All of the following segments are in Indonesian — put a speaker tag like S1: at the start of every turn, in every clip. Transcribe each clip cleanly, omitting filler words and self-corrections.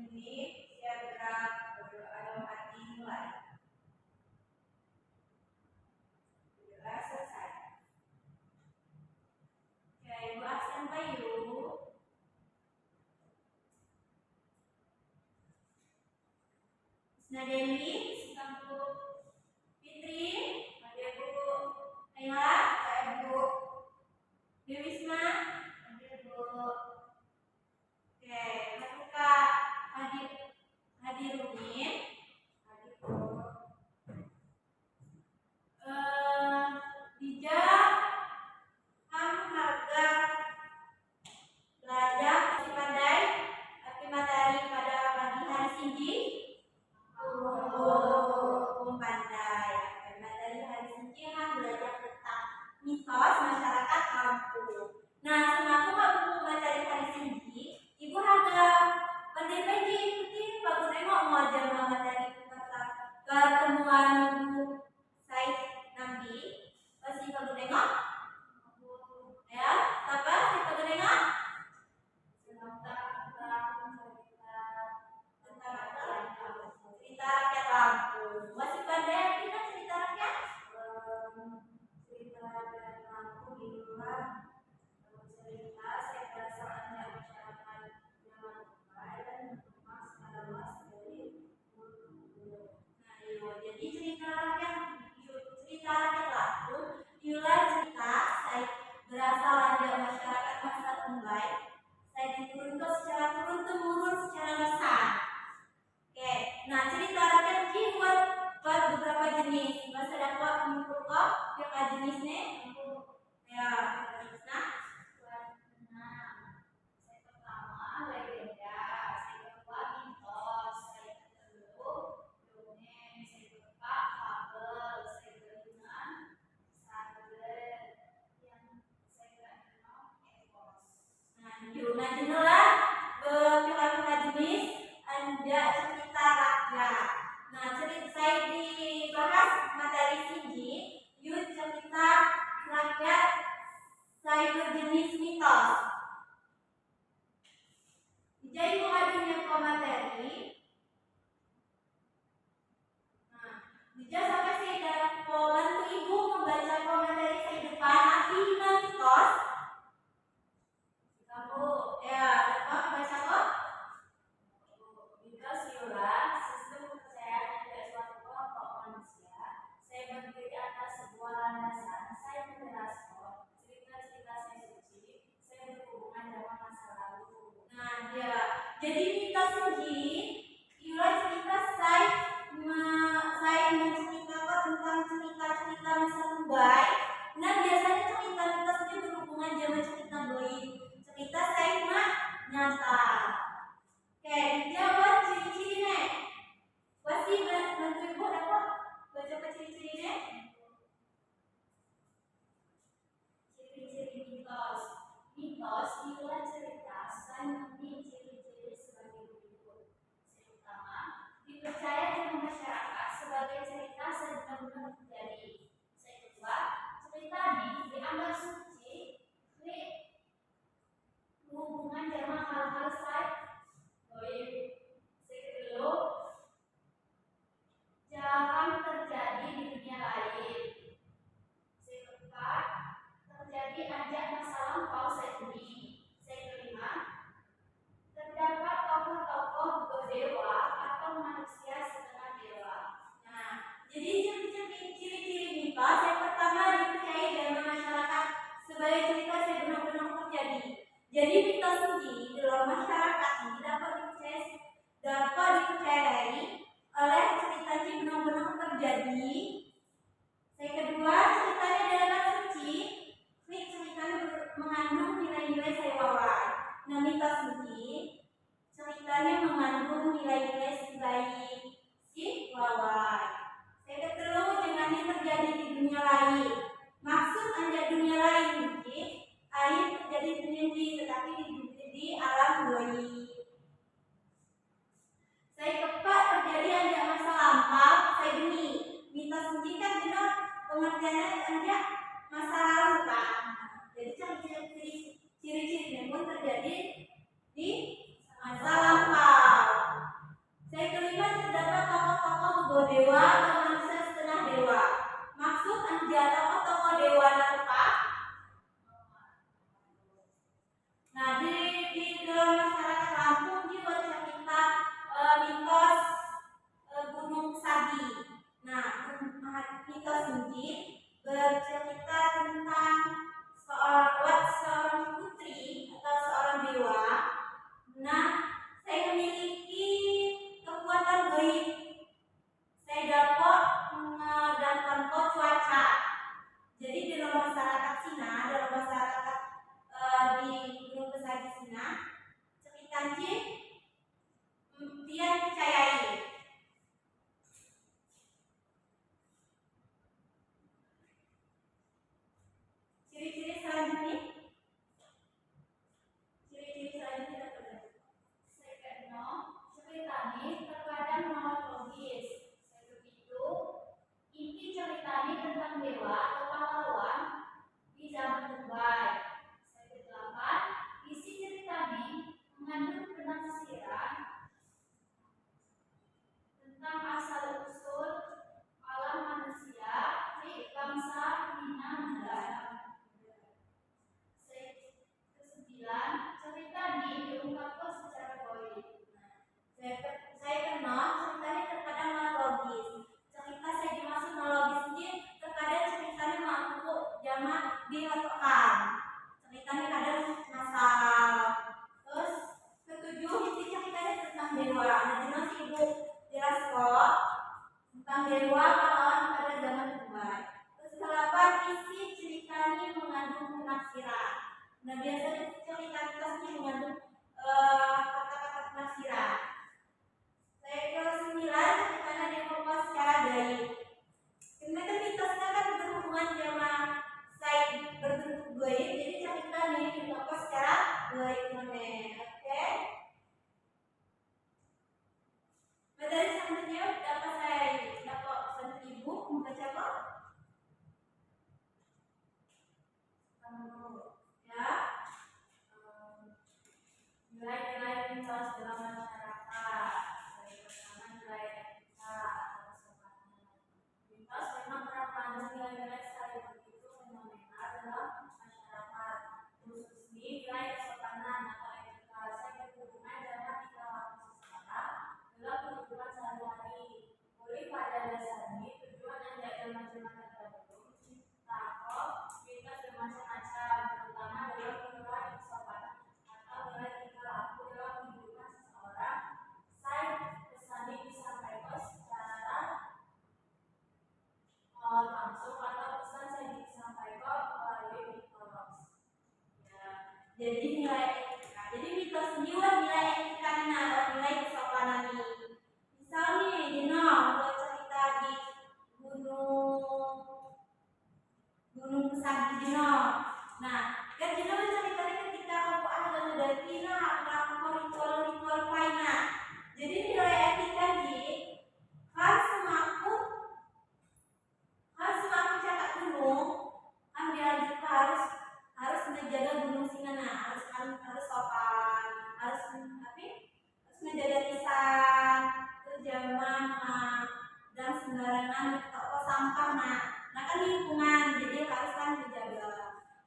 S1: menit, siap gerak, berdoa hati mulai. Sudah selesai. Oke, Ibu absen Bayu. Isna Dewi, Ibu Fitri, ada Bu Ayla, ada Bu Dewisma, ada Bu. Oke, Matuka Hadirumin, ada Bu Dija Hamharga belajar masih pandai tapi materi pada pagi hari Sinji pandai. Materi hari Sinji belajar tentang mitos masyarakat kampung. Nah, semaku buku materi hari Sinji, Ibu harga pandai bagi ikuti bagus nengok mau ajar materi pertemuan Ibu Said Nambi. Pasti bagus nengok. Ya, apa sih bagus nengok? Cerita rakyat Lampung. Masih pandai kita cerita rakyat? Cerita rakyat Lampung di luar cerita sekerasaan masyarakat yang baik dan emas pada luas dari jadi cerita rakyat Lampung dimulai cerita saya berasal dari masyarakat masa Tumbai. Saya diturunkan secara turun temurun secara lisan. Oke, nah cerita rakyat ini buat beberapa jenis. Masa dapat mengukur yang jenisnya ya. Nah, saya pertama legenda, saya kedua mitos, saya kedua dongeng, saya keempat fabel, saya kelima sager, yang saya keenam epos. Nah, jumlah beberapa jenis ada cerita rakyat. Nah, cerita saya dibahas materi Sinji, yuk cerita rakyat saya berjenis mitos. Jadi mau adanya materi. Nah, bisa sampai saya dapat bantu Ibu membaca materi saya depan artinya mitos. Kamu ya dapat baca kok? Mitos ialah sistem kepercayaan dari suatu kelompok manusia. Saya berdiri atas sebuah landasan. Saya menjelaskan cerita-cerita saya suci. Saya berhubungan dengan masa lalu. Nah, dia jadi mitos ini ialah cerita saya menceritakan tentang cerita-cerita masa Tumbai. Nah, biasanya cerita mitos ini berhubungan dengan cerita doi. Cerita saya nyata. Oke, jawab ciri-cirinya. Pasti bantu Ibu dapat baca ciri-cirinya. Ciri-ciri mitos. Mitos ialah cerita saya memiliki ciri-ciri sebagai berikut. Yang pertama, dipercaya dengan masyarakat sebagai cerita sebenar-benar terjadi. Yang kedua, cerita ini dianggap suci, hubungan dengan hal-hal saya. Kedua, jarang terjadi di dunia lain. Keempat, terjadi ajak masa lampau seni. Kelima, terdapat tokoh-tokoh berdewa atau manusia setengah dewa. Nah, jadi ciri-ciri mitos yang pertama dipercaya dengan masyarakat sebagai cerita yang benar-benar terjadi. Jadi mitos ini dalam masyarakat ini dapat dipercayai oleh cerita yang benar-benar terjadi. Yang kedua, ceritanya dalam suci. Ceritanya mengandung nilai-nilai saya bawa. Nah, mitos ini ceritanya mengandung nilai-nilai baik si wawan. Saya ketelu dengan yang terjadi di dunia lain. Maksud anda dunia lain ini air terjadi di dunia tetapi di alam doi. Saya keempat terjadi anda masa lampau. Saya gini mitos ini kan benar pengertiannya anda masa lalu kan. Jadi ciri-cirinya pun terjadi di masa lampau. ceritanya terkadang monologis. Begitu, inti ceritanya tentang dewa atau pahlawan di zaman terbaik. Kedelapan, isi ceritanya mengandung penafsiran tentang asal usul alam manusia, bangsa, hina, negara. Kesembilan, cerita ini diungkapkan secara poetik. Saya kenal ceritanya terkadang monologis. Cerita saya dimaksud monologis ini terkadang ceritanya mampu jamak dilakukan. Ceritanya kadang masal. Terus ketujuh, inti ceritanya tentang dewa. Nah, jelas ibu jelas kok tentang dewa pahlawan pada zaman terbaik. Terus ke-8, isi ceritanya mengandung penafsiran. Nah, biasanya cerita ini mengandung kata-kata penafsiran. Saya ke-9, ceritanya dibawa secara gaib. Karena mitosnya kan berhubungan sama saya berbentuk gaib, jadi cerita ini dibawa secara gaib. Oke. Materi selanjutnya dapat pesan ibu membaca kok. Ya. Nilai-nilai mitos dalam masyarakat. Pertama, nilai etika atau kesopanan. Mitos memang kerap mengandung nilai-nilai saling begitu fenomenal dalam masyarakat, khususnya nilai kesopanan atau etika. Saya berhubungan dengan tingkah laku seseorang dalam kehidupan sehari-hari. Oleh pada dasarnya tujuan anda dalam macam-macam tertentu menciptakan mitos bermacam-macam, terutama dalam nilai kesopanan atau nilai tingkah laku dalam kehidupan seseorang. Saya pesannya disampaikan secara langsung atau pesan saya disampaikan melalui mitos. Ya. Jadi nilai etika. Jadi mitos ini nilai etika atau nilai kesopanan ini. Misalnya, buat cerita di gunung Pesagi Dino. Nah, kan Dino ceritanya ketika kamu ada dari Dino melakukan ritual paina. Jadi nilai etika di harus semakin cakap gunung, harus menjaga gunung Singana, harus sopan, harus menjaga lisan, kejaman, dan sembarangan toko sampah, nah kan lingkungan, jadi harus kan dijaga.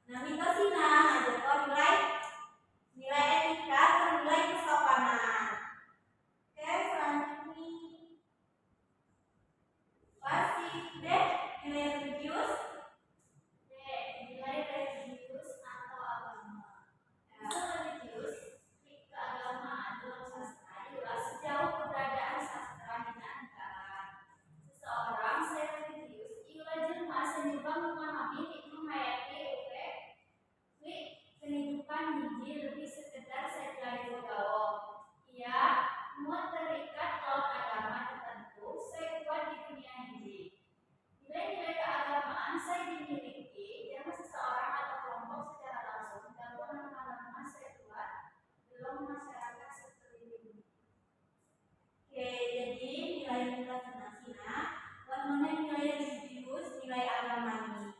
S1: Nah, mitos ini ada nilai etika atau nilai kesopanan. Oke, selanjutnya pasti deh nilai religius. Nilai religius atau agama. Religius, keagamaan dalam sastra adalah sejauh keberadaan sastra di negara. Seseorang religius ialah jelma senimbang memahami menghayati kehidupan hiji lebih sekedar sekedar gaul. Ia muat terikat dalam agama tertentu sekuat di dunia hiji. Nilai-nilai keagamaan saya dimiliki karena seseorang atau kelompok secara langsung dapat nama-nama sekuat dalam masyarakat sekeliling. Oke, jadi nilai-nilai Sina, warnanya nilai religius, nilai agama ini.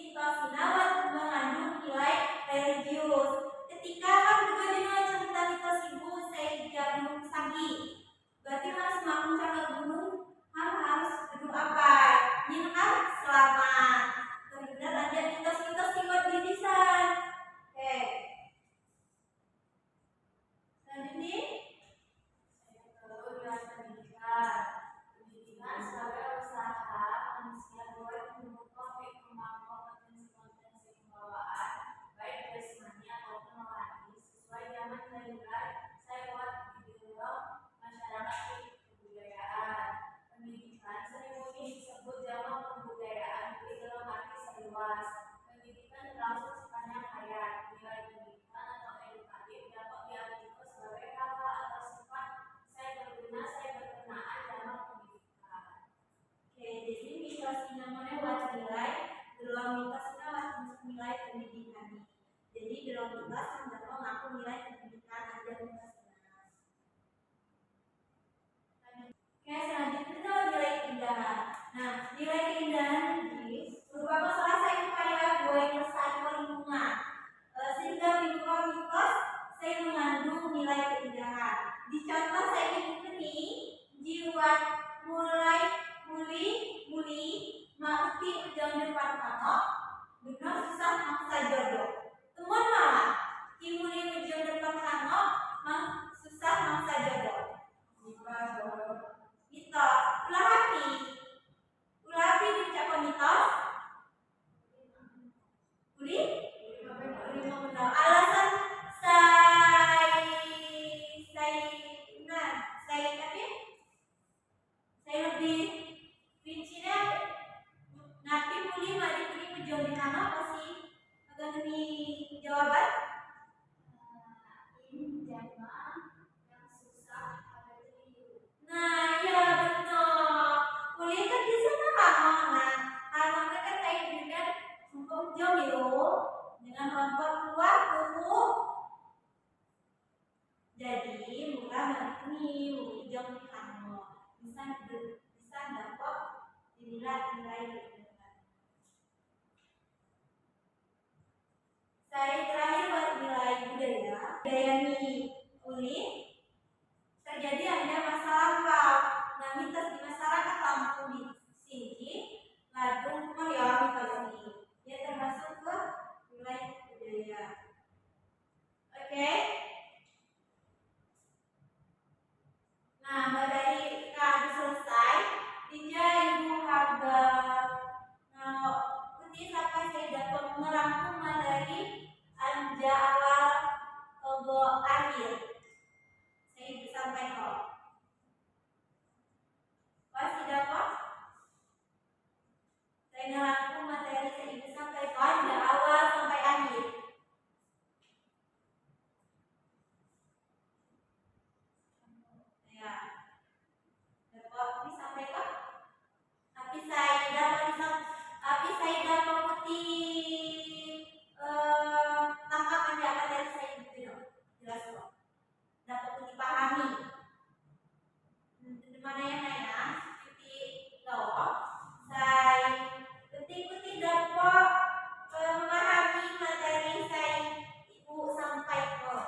S1: Mitos Sina mengandung nilai religius. Ketika kan juga dengan cerita mitos ibu saya gunung Pesagi, berarti harus makan cakap gunung harus gedung apa? Ini kan selamat. Kemudian ada mitos-mitos lewat dirisan. Oke. Selanjutnya pendidikan sebagai usaha manusia boleh membuka kompetensi pembawaan baik jasmani ataupun rohani sesuai zaman dan nilai saya buat di dalam masyarakat kebudayaan. yang dihamo bisa dapat dinilai. Saya terakhir buat nilai budaya unik. Terjadi ada masa lampau. Nah, mitos di masyarakat Lampung di sini ladung ya mitos ini. Dia termasuk ke nilai budaya. Oke. Nah, dari kami selesai. Tidak ibu harga. Nah, putih sampai saya dapat merangkum dari anja awal togo akhir. Saya sampai kok. Masih dapat? Saya merangkum materi saya sampai kok anja awal sampai akhir. Ya. Dapat disampaikan? Tapi saya dapat putih tangkapan dari saya gitu. Jelas kok. Dapat dipahami. Mana yang nanya? Titik jawab. Saya putih dapat memahami materi saya ibu sampai ke.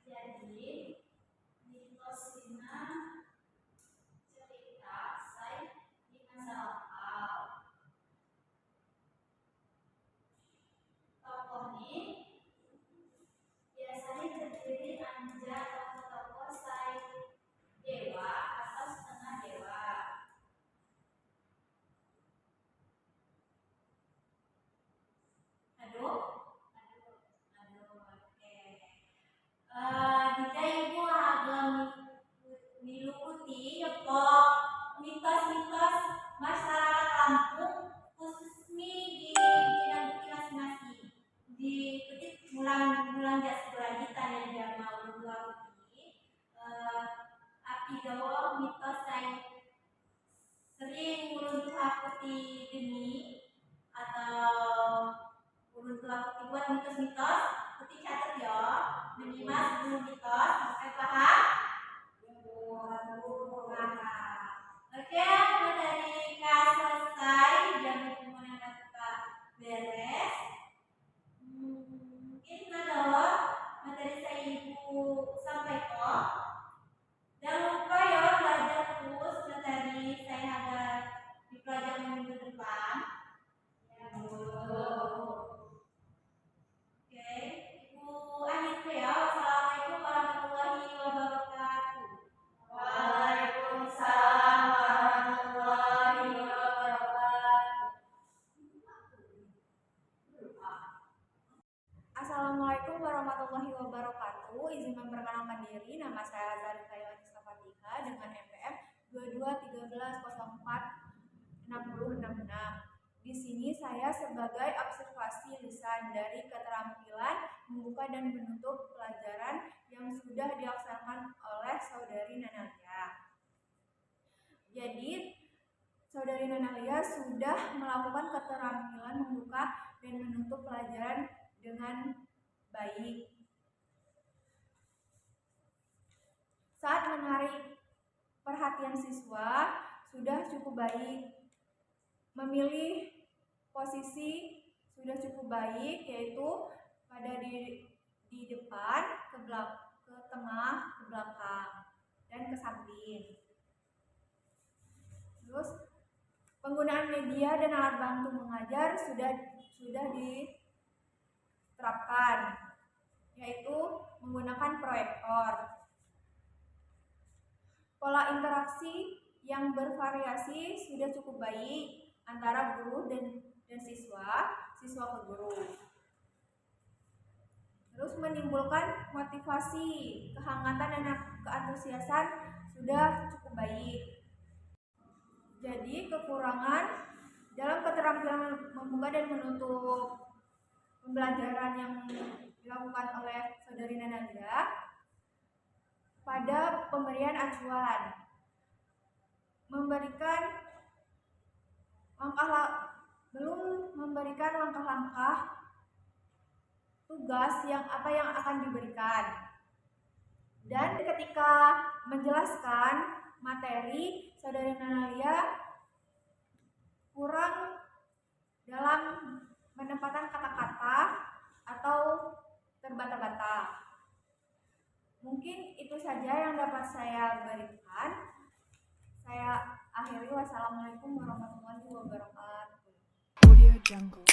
S1: Jadi mitos ini cerita saya di masa lampau. Tokoh ini biasanya terdiri anja tokoh saya dewa atau setengah dewa. Jika ibu agak milu putih, yaitu mitos-mitos masyarakat Lampung khususnya di bidang masing-masing. Di petik mulang jas berlanjutan yang dia mau dua putih. Api Jawa mitos saya sering urun putih demi atau urun putih buat mitos-mitos. Putih catat ya, minimal 10 mitos. Sampai paham? Oke, materi kelas selesai. Jangan kemudian kita beres. Mungkin adalah materi saya ibu sampaikan. Jangan lupa ya belajar terus materi saya ada di pelajaran minggu depan. Ya, oke, ibu akhir ya. Wassalamualaikum warahmatullahi wabarakatuh. Waalaikumsalam warahmatullahi wabarakatuh.
S2: Assalamualaikum warahmatullahi wabarakatuh. Izin memperkenalkan diri, nama saya Azari Khairlanisa Fatiha dengan NPM 2213046066. Di sini saya sebagai observasi lisan dari keterampilan membuka dan menutup pelajaran yang sudah dilaksanakan oleh Saudari Nanalia. Jadi, Saudari Nanalia sudah melakukan keterampilan membuka dan menutup pelajaran dengan baik. Saat menarik perhatian siswa sudah cukup baik. Memilih posisi sudah cukup baik, yaitu pada di depan, ke tengah, ke belakang, dan ke samping. Terus penggunaan media dan alat bantu mengajar sudah diterapkan, yaitu menggunakan proyektor. Pola interaksi yang bervariasi sudah cukup baik antara guru dan siswa ke guru. Terus menimbulkan motivasi, kehangatan dan keantusiasan sudah cukup baik. Jadi kekurangan dalam keterampilan membuka dan menutup pembelajaran yang dilakukan oleh Saudari Nanalia pada pemberian acuan, belum memberikan langkah-langkah tugas yang akan diberikan. Dan ketika menjelaskan materi, Saudari Nanalia kurang dalam penempatan kata-kata atau terbata-bata. Mungkin itu saja yang dapat saya berikan. Saya akhiri. Wassalamualaikum warahmatullahi wabarakatuh.
S3: Audio Jungle.